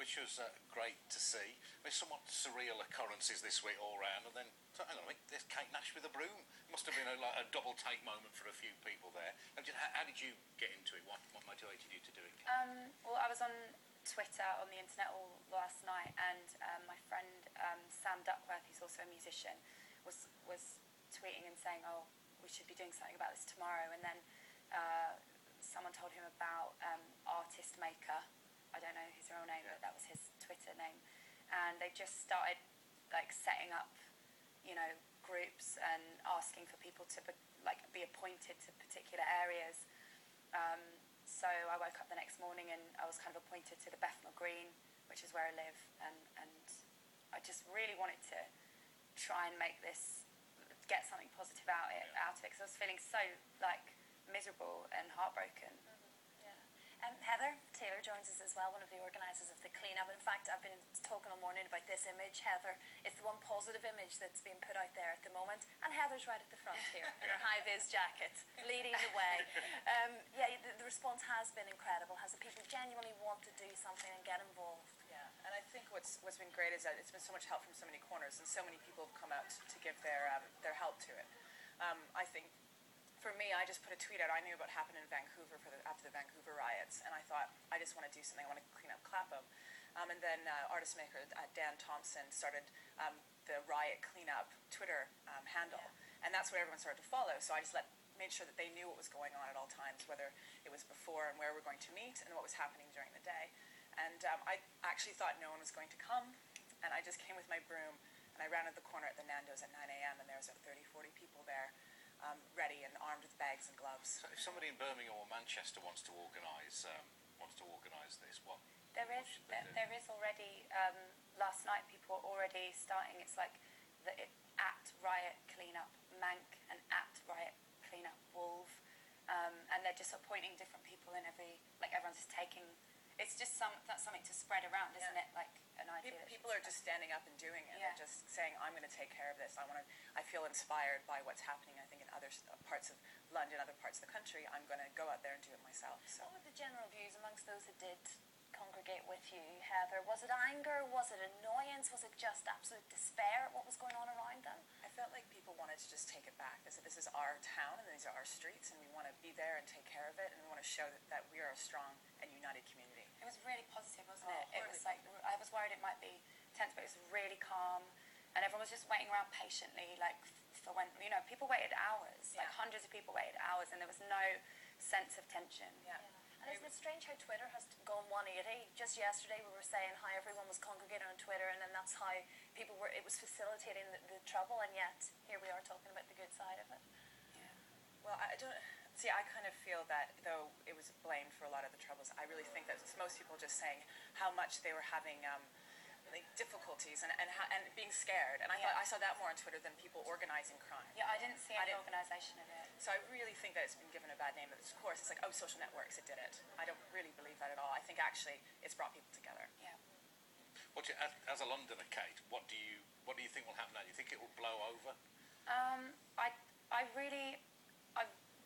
which was great to see. There's somewhat surreal occurrences this week all round, and then, hang on a minute, there's Kate Nash with a broom. It must have been a double take moment for a few people there. And how did you get into it? What motivated you to do it, Kate? Well, I was on Twitter, on the internet all last night, and my friend Sam Duckworth, who's also a musician, was tweeting and saying, oh, we should be doing something about this tomorrow. And then someone told him about Artist Maker. I don't know his real name, but that was his Twitter name. And they just started like setting up, you know, groups and asking for people to be appointed to particular areas. So I woke up the next morning and I was kind of appointed to the Bethnal Green, which is where I live, and I just really wanted to try and get something positive out of it, because I was feeling so like miserable and heartbroken. Heather Taylor joins us as well, one of the organisers of the clean-up. In fact, I've been talking all morning about this image, Heather. It's the one positive image that's being put out there at the moment, and Heather's right at the front here in her high-vis jacket, leading the way. The response has been incredible. Has the people genuinely want to do something and get involved? Yeah, and I think what's been great is that it's been so much help from so many corners, and so many people have come out to give their help to it. I think, for me, I just put a tweet out. I knew about what happened in Vancouver after the Vancouver riots, and I thought, I just want to do something. I want to clean up Clapham. And then artist maker Dan Thompson started the Riot Cleanup Twitter handle, and that's what everyone started to follow. So I just made sure that they knew what was going on at all times, whether it was before and where we're going to meet, and what was happening during the day. And I actually thought no one was going to come, and I just came with my broom, and I rounded the corner at the Nando's at 9 a.m., and there was about 30, 40 people there. Ready and armed with bags and gloves. So if somebody in Birmingham or Manchester wants to organise this, what? There is already. Last night, people are already starting. It's like at Riot Cleanup Mank and at Riot Cleanup Wolve, and they're just appointing different people in everyone's just taking. It's just that's something to spread around, isn't it? Like an idea. People are just standing up and doing it. They're just saying, "I'm going to take care of this. I feel inspired by what's happening. I think in other parts of London, other parts of the country. I'm going to go out there and do it myself." So. What were the general views amongst those that did congregate with you, Heather? Was it anger? Was it annoyance? Was it just absolute despair at what was going on around them? I felt like people wanted to just take it back. They said, this is our town and these are our streets, and we want to be there and take care of it, and we want to show that we are a strong and united community. It was really positive, wasn't it? It was like, I was worried it might be tense, but it was really calm, and everyone was just waiting around patiently, like for when, you know, people waited hours, like hundreds of people waited hours, and there was no sense of tension. And isn't it strange how Twitter has gone 180? Just yesterday we were saying how everyone was congregating on Twitter, and then that's how people were, it was facilitating the trouble, and yet here we are talking about the good side of it. Well, I kind of feel that though it was blamed for a lot of the troubles, I really think that it's most people just saying how much they were having difficulties and being scared, and I saw that more on Twitter than people organizing crime. I didn't see any organisation of it. So I really think that it's been given a bad name. Of course, it's like, oh, social networks, it did it. I don't really believe that at all. I think actually it's brought people together. As a Londoner, Kate, what do you think will happen now? Do you think it will blow over? I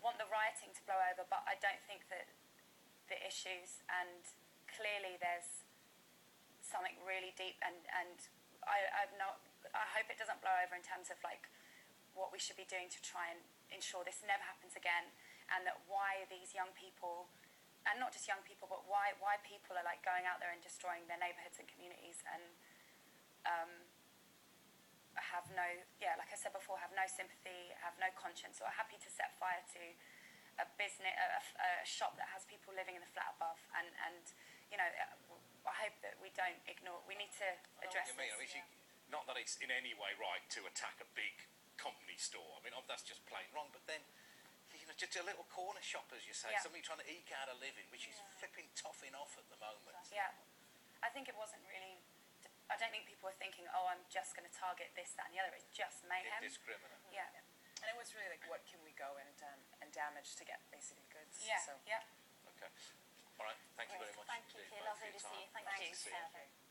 want the rioting to blow over, but I don't think that the issues, and clearly there's something really deep, and I hope it doesn't blow over in terms of like what we should be doing to try and ensure this never happens again, and that why these young people, and not just young people, but why people are like going out there and destroying their neighbourhoods and communities, and have no, like I said before, have no sympathy, have no conscience, or are happy to set fire to a business, a shop that has people living in the flat above, and you know, I hope that we don't ignore. We need to address this. I mean, not that it's in any way right to attack a big company store. I mean, that's just plain wrong. But then, you know, just a little corner shop, as you say, somebody trying to eke out a living, which is flipping toffing off at the moment. I think it wasn't really. I don't think people were thinking, oh, I'm just going to target this, that, and the other. It's just mayhem. Indiscriminate. And it was really like, what can we go and damage to get basically goods? Okay. All right. Thank you very much. Thank you. Lovely to see you. Thank you.